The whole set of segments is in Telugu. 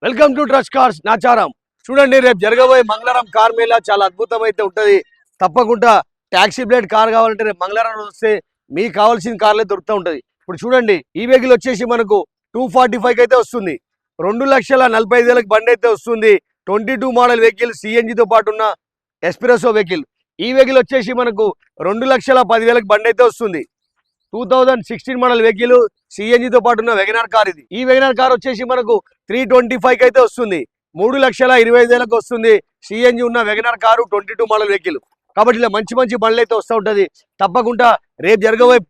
Welcome to trust cars Nacharam. చూడండి, రేపు జరగబోయే మంగళవారం కార్ మేళా చాలా అద్భుతమైతే ఉంటుంది. తప్పకుండా ట్యాక్సీ బ్లేడ్ కార్ కావాలంటే రేపు మంగళవారం వస్తే మీకు కావాల్సిన కార్లే దొరుకుతూ ఉంటుంది. ఇప్పుడు చూడండి, ఈ వెహికల్ వచ్చేసి మనకు 245 అయితే వస్తుంది. 2,45,000 బండి అయితే వస్తుంది. 22 మోడల్ వెహికల్, సిఎన్జితో పాటు ఉన్న ఎస్ప్రెసో వెహికల్. ఈ వెహికల్ వచ్చేసి మనకు 2,10,000 బండి అయితే వస్తుంది. 2016 మోడల్ వెహికల్, సిఎన్జితో పాటు ఉన్న వెగనార్ కార్ ఇది. ఈ వెగనార్ కార్ వచ్చేసి మనకు 325 అయితే వస్తుంది. 3,25,000 వస్తుంది. సిఎన్జి ఉన్న వెగనార్ కారు 22 మోడల్ వెహికల్. కాబట్టి ఇలా మంచి మంచి బండ్లు అయితే వస్తూ ఉంటుంది. తప్పకుండా రేపు జరగబోయే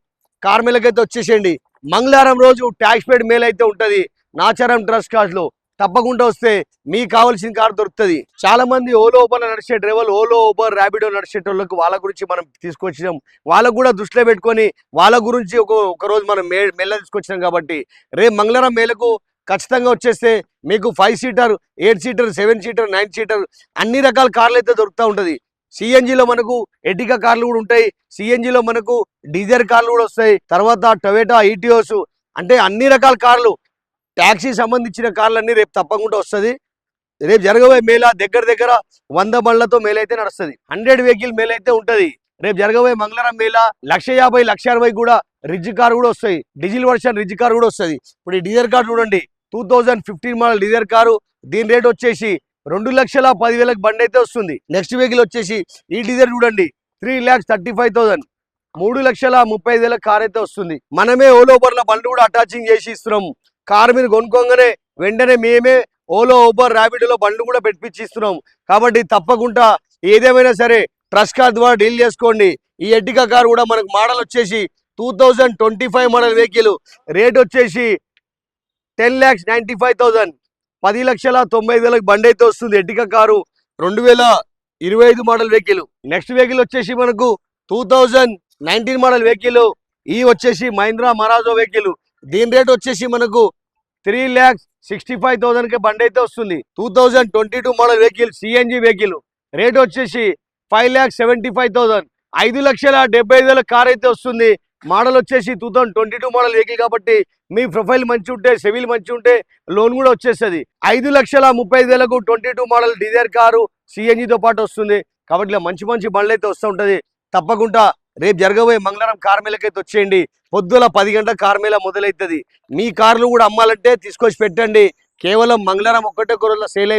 కార్ మేళకైతే వచ్చేసేయండి. మంగళవారం రోజు ట్యాక్స్ పేడ్ మేళ అయితే ఉంటుంది నాచారం ట్రస్ట్ కార్స్ లో. తప్పకుండా వస్తే మీకు కావాల్సిన కార్ దొరుకుతుంది. చాలా మంది ఓలో ఓబర్ నడిచే డ్రైవర్లు, ఓలో ఓబర్ ర్యాపిడో నడిచేటోళ్ళకు వాళ్ళ గురించి మనం తీసుకొచ్చినాం. వాళ్ళకు కూడా దృష్టిలో పెట్టుకొని వాళ్ళ గురించి ఒక రోజు మనం మేళ తీసుకొచ్చినాం. కాబట్టి రేపు మంగళవారం మేళకు ఖచ్చితంగా వచ్చేస్తే మీకు 5 సీటర్, 8 సీటర్, 7 సీటర్, 9 సీటర్ అన్ని రకాల కార్లు అయితే దొరుకుతూ ఉంటుంది. సిఎన్జిలో మనకు ఎటికా కార్లు కూడా ఉంటాయి. సిఎన్జిలో మనకు డీజర్ కార్లు కూడా వస్తాయి. తర్వాత టొయోటా ఈటియోస్, అంటే అన్ని రకాల కార్లు, ట్యాక్సీ సంబంధించిన కార్లన్నీ రేపు తప్పకుండా వస్తుంది. రేపు జరగబోయే మేళ దగ్గర 100 బండ్లతో మేళ అయితే నడుస్తుంది. 100 వెహికల్ మేళ అయితే ఉంటుంది. రేపు జరగబోయే మంగళవారం మేళ 1,50,000, 1,60,000 కూడా రిజ్ కార్ కూడా వస్తాయి. డీజిల్ వర్షన్ రిజ్ కార్ కూడా వస్తుంది. ఇప్పుడు ఈ డీజర్ కార్ చూడండి, 2015 మోడల్ డీజర్ కారు. దీని రేట్ వచ్చేసి 2,10,000 బండి అయితే వస్తుంది. నెక్స్ట్ వెహికల్ వచ్చేసి ఈ డీజర్ చూడండి, 3,35,000, 3,30,000 కార్ అయితే వస్తుంది. మనమే ఓలో ఓబర్ల బండి కూడా అటాచింగ్ చేసి ఇస్తున్నాం. కార్ మీరు కొనుక్కోగానే వెంటనే మేమే ఓలో ఓబర్ ర్యాపిడోలో బండ్లు కూడా పెట్టించి ఇస్తున్నాం. కాబట్టి తప్పకుండా ఏదేమైనా సరే ట్రస్ట్ కార్ ద్వారా డీల్ చేసుకోండి. ఈ ఎర్టిగా కార్ కూడా మనకు మోడల్ వచ్చేసి 2025 మోడల్ వెహికల్. రేట్ వచ్చేసి 10,95,000, 10,90,000 బండి అయితే వస్తుంది. Ertiga car 2025 model vehicle. Next vehicle వచ్చేసి మనకు 2019 మోడల్ వెహికల్. ఈ వచ్చేసి మహీంద్రా మరాజో వెహికల్. దీని రేట్ వచ్చేసి మనకు 3,65,000 బండి అయితే వస్తుంది. 2022 model vehicle, CNG vehicle. Rate వచ్చేసి 5,75,000, 5,70,000 కార్ అయితే వస్తుంది. మోడల్ వచ్చేసి 2022 మోడల్ వెహికల్. కాబట్టి మీ ప్రొఫైల్ మంచి ఉంటే, సివిల్ మంచి ఉంటే లోన్ కూడా వచ్చేస్తుంది. 5,30,000కు 22 మోడల్ డీజర్ కారు సిఎన్జితో పాటు వస్తుంది. కాబట్టి ఇలా మంచి మంచి బండ్లు అయితే వస్తూ ఉంటుంది. తప్పకుండా రేపు జరగబోయే మంగళవారం కార్ మేళకైతే వచ్చేయండి. పొద్దుల 10 గంటల కార్ మేళ మొదలవుతుంది. మీ కార్లు కూడా అమ్మాలంటే తీసుకొచ్చి పెట్టండి. కేవలం మంగళవారం ఒక్కటే రోజులో సేల్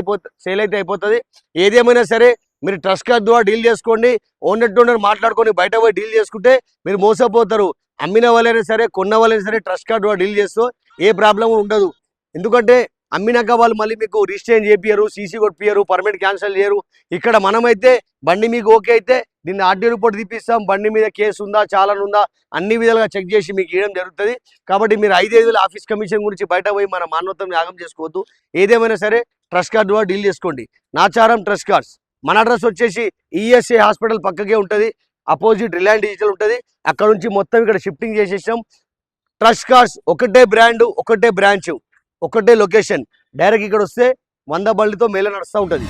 అయితే అయిపోతుంది. ఏదేమైనా సరే మీరు ట్రస్ట్ కార్ ద్వారా డీల్ చేసుకోండి. ఓనర్ టు ఓనర్ మాట్లాడుకొని బయట పోయి డీల్ చేసుకుంటే మీరు మోసపోతారు. అమ్మిన వాళ్ళైనా సరే, కొన్న వాళ్ళైనా సరే ట్రస్ట్ కార్ ద్వారా డీల్ చేస్తూ ఏ ప్రాబ్లం ఉండదు. ఎందుకంటే అమ్మినాక వాళ్ళు మళ్ళీ మీకు రిజిస్ట్రేషన్ చేపియరు, సీసీ కొట్టియరు, పర్మిట్ క్యాన్సిల్ చేయరు. ఇక్కడ మనమైతే బండి మీకు ఓకే అయితే దీన్ని ఆర్డీ రిపోర్ట్ తీపిస్తాం. బండి మీద కేసు ఉందా, చాలాన్ ఉందా, అన్ని విధాలుగా చెక్ చేసి మీకు ఇవ్వడం జరుగుతుంది. కాబట్టి మీరు 5,000 ఆఫీస్ కమిషన్ గురించి బయట పోయి మన మానవత్వం యాగం చేసుకోవద్దు. ఏదేమైనా సరే ట్రస్ట్ కార్ ద్వారా డీల్ చేసుకోండి. Nacharam trust cars. మన అడ్రస్ వచ్చేసి ఈఎస్ఐ హాస్పిటల్ పక్కకే ఉంటుంది. అపోజిట్ రిలయన్స్ డిజిటల్ ఉంటుంది. అక్కడ నుంచి మొత్తం ఇక్కడ షిఫ్టింగ్ చేసేసాం. ట్రస్ట్ కార్స్ ఒకటే బ్రాండ్, ఒకటే బ్రాంచ్, ఒకటే లొకేషన్. డైరెక్ట్ ఇక్కడ వస్తే 100 బండ్లతో మేళ నడుస్తూ ఉంటుంది.